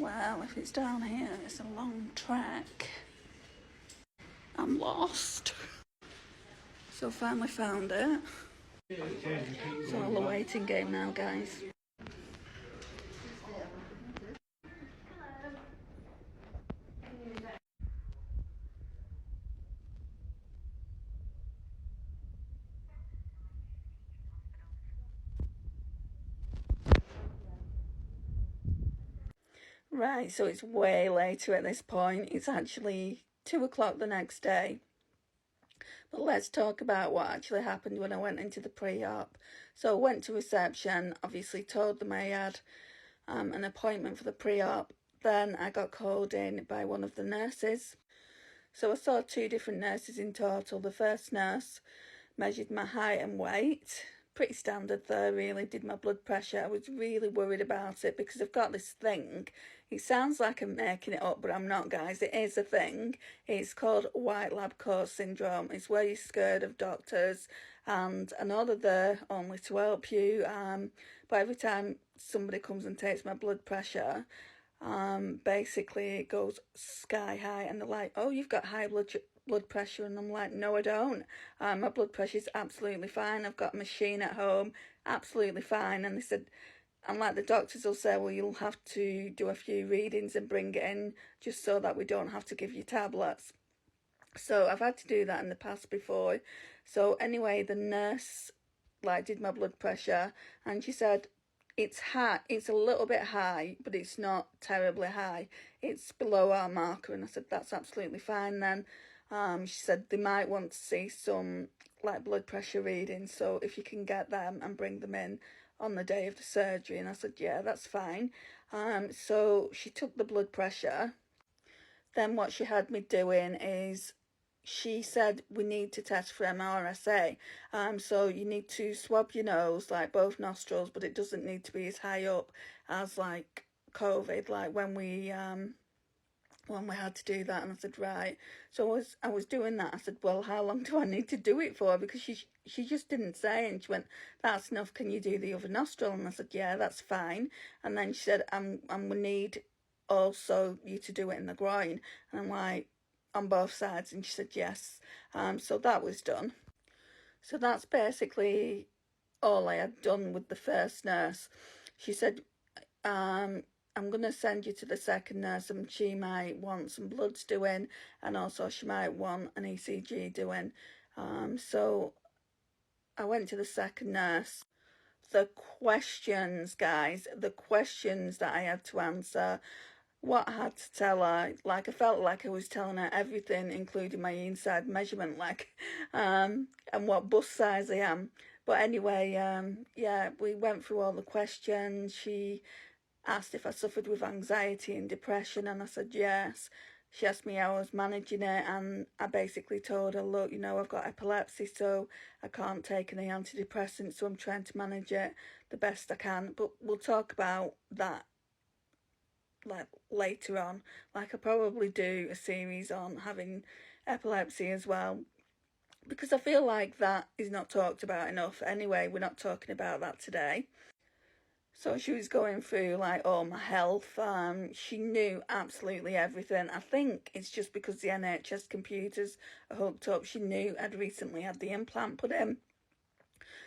Well, if it's down here, it's a long trek. I'm lost. So finally found it. It's all a waiting game now, guys. Right, so it's way later at this point. It's actually 2 o'clock the next day. But let's talk about what actually happened when I went into the pre-op. So I went to reception, obviously told them I had an appointment for the pre-op. Then I got called in by one of the nurses. So I saw 2 different nurses in total. The first nurse measured my height and weight. Pretty standard though, really. Did my blood pressure. I was really worried about it because I've got this thing. It sounds like I'm making it up, but I'm not, guys. It is a thing. It's called white lab coat syndrome. It's where you're scared of doctors, and I know that they're only to help you. But every time somebody comes and takes my blood pressure, basically it goes sky high, and they're like, "Oh, you've got high blood pressure," and I'm like, "No, I don't. My blood pressure is absolutely fine. I've got a machine at home, absolutely fine." And they said, and like the doctors will say, "Well, you'll have to do a few readings and bring it in just so that we don't have to give you tablets." So I've had to do that in the past before. So anyway, the nurse did my blood pressure, and she said, "It's high. It's a little bit high, but it's not terribly high. It's below our marker." And I said, "That's absolutely fine then." She said they might want to see some blood pressure readings, so if you can get them and bring them in on the day of the surgery. And I said, "Yeah, that's fine." So she took the blood pressure. Then what she had me doing is, she said we need to test for MRSA. So you need to swab your nose, both nostrils, but it doesn't need to be as high up as COVID, when we had to do that. And I said, right. So I was doing that. I said, well, how long do I need to do it for? Because she just didn't say, and she went, "That's enough. Can you do the other nostril?" And I said, "Yeah, that's fine." And then she said, we need also you to do it in the groin." And I'm like, "On both sides?" And she said, "Yes." So that was done. So that's basically all I had done with the first nurse. She said, "I'm going to send you to the second nurse, and she might want some bloods doing, and also she might want an ECG doing." So I went to the second nurse. The questions, guys, the questions that I had to answer, what I had to tell her, I felt like I was telling her everything, including my inside measurement, and what bust size I am. But anyway, yeah, we went through all the questions. She asked if I suffered with anxiety and depression, and I said yes. She asked me how I was managing it, and I basically told her, "Look, I've got epilepsy, so I can't take any antidepressants, so I'm trying to manage it the best I can." But we'll talk about that later on. I probably do a series on having epilepsy as well, because I feel like that is not talked about enough. Anyway, we're not talking about that today. So she was going through all my health. She knew absolutely everything. I think it's just because the NHS computers are hooked up. She knew I'd recently had the implant put in.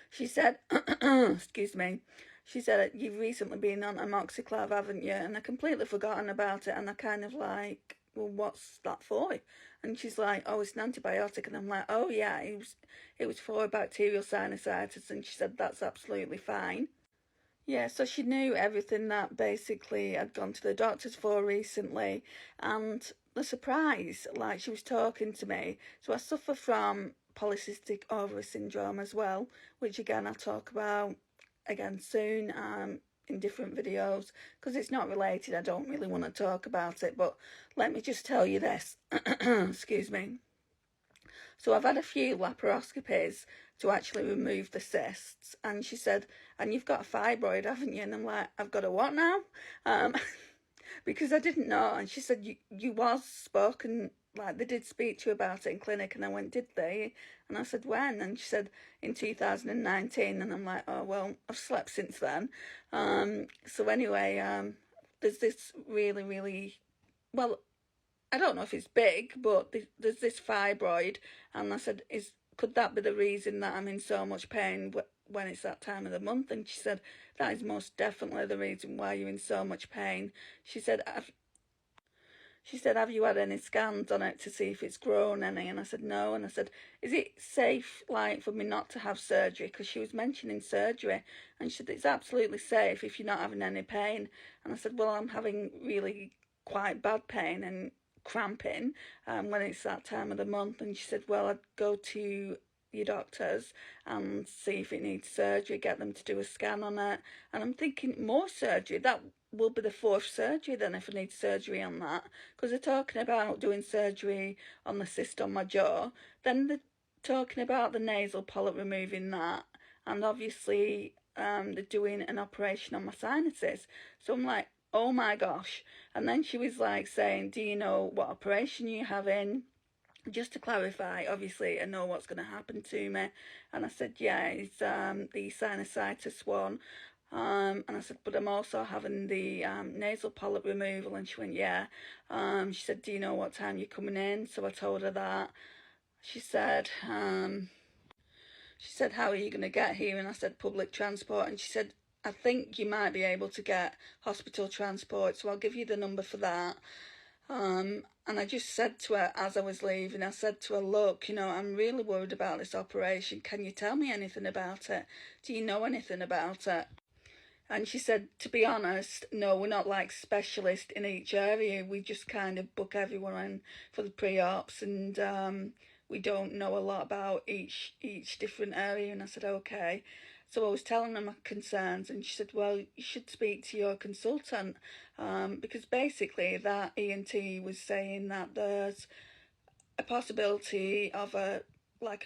She said, excuse me, she said, "You've recently been on amoxiclav, haven't you?" And I completely forgotten about it, and I kind of well, what's that for? And she's like, "Oh, it's an antibiotic." And I'm like, "Oh yeah, it was for bacterial sinusitis." And she said, "That's absolutely fine." Yeah, so she knew everything that basically I'd gone to the doctors for recently. And the surprise, she was talking to me. So I suffer from polycystic ovary syndrome as well, which again I'll talk about again soon in different videos, because it's not related. I don't really want to talk about it, but let me just tell you this. Excuse me. So I've had a few laparoscopies to actually remove the cysts. And she said, "And you've got a fibroid, haven't you?" And I'm like, "I've got a what now?" Because I didn't know. And she said, you was spoken, they did speak to you about it in clinic." And I went, "Did they?" And I said, "When?" And she said, "In 2019. And I'm like, "Oh, well, I've slept since then." So anyway, there's this really, well, I don't know if it's big, but there's this fibroid. And I said, could that be the reason that I'm in so much pain when it's that time of the month? And she said, that is most definitely the reason why you're in so much pain. She said, have you had any scans on it to see if it's grown any? And I said, no. And I said, is it safe, like, for me not to have surgery? Because she was mentioning surgery. And she said, it's absolutely safe if you're not having any pain. And I said, well, I'm having really quite bad pain and cramping when it's that time of the month. And she said, well, I'd go to your doctors and see if it needs surgery, get them to do a scan on it. And I'm thinking, more surgery? That will be the fourth surgery then if I need surgery on that, because they're talking about doing surgery on the cyst on my jaw, then they're talking about the nasal polyp, removing that, and obviously they're doing an operation on my sinuses. So I'm like, oh my gosh. And then she was like saying, do you know what operation you're having? Just to clarify, obviously I know what's going to happen to me. And I said, yeah, it's the sinusitis one. And I said, but I'm also having the nasal polyp removal. And she went, yeah. She said, do you know what time you're coming in? So I told her that. She said, how are you going to get here? And I said, public transport. And she said, I think you might be able to get hospital transport, so I'll give you the number for that. And I just said to her as I was leaving, I said to her, look, you know, I'm really worried about this operation. Can you tell me anything about it? Do you know anything about it? And she said, to be honest, no, we're not like specialists in each area. We just kind of book everyone in for the pre-ops, and we don't know a lot about each different area. And I said, okay. So I was telling her my concerns, and she said, well, you should speak to your consultant, because basically that ENT was saying that there's a possibility of a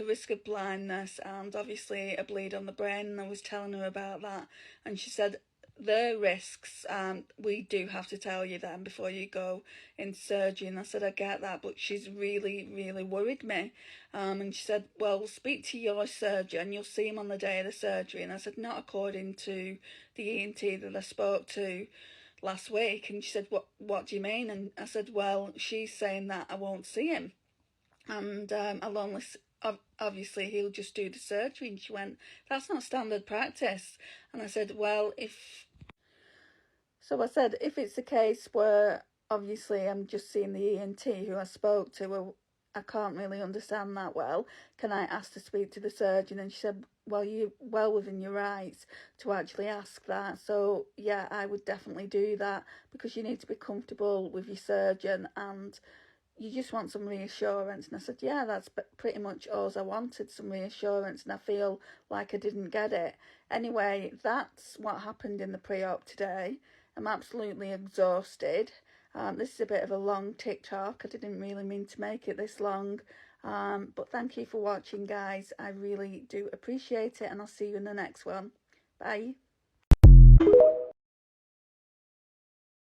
risk of blindness and obviously a bleed on the brain. And I was telling her about that, and she said, the risks, we do have to tell you them before you go in surgery. And I said, I get that, but she's really worried me. And she said, well, speak to your surgeon, you'll see him on the day of the surgery. And I said, not according to the ENT that I spoke to last week. And she said, what do you mean? And I said, well, she's saying that I won't see him, and I'll only, obviously he'll just do the surgery. And she went, that's not standard practice. And I said, well, if it's a case where obviously I'm just seeing the ENT who I spoke to, well, I can't really understand that well, can I ask to speak to the surgeon? And she said, well, you're well within your rights to actually ask that. So yeah, I would definitely do that, because you need to be comfortable with your surgeon and you just want some reassurance. And I said, yeah, that's pretty much all I wanted, some reassurance, and I feel like I didn't get it. Anyway, that's what happened in the pre-op today. I'm absolutely exhausted. This is a bit of a long TikTok. I didn't really mean to make it this long. But thank you for watching, guys. I really do appreciate it, and I'll see you in the next one. Bye.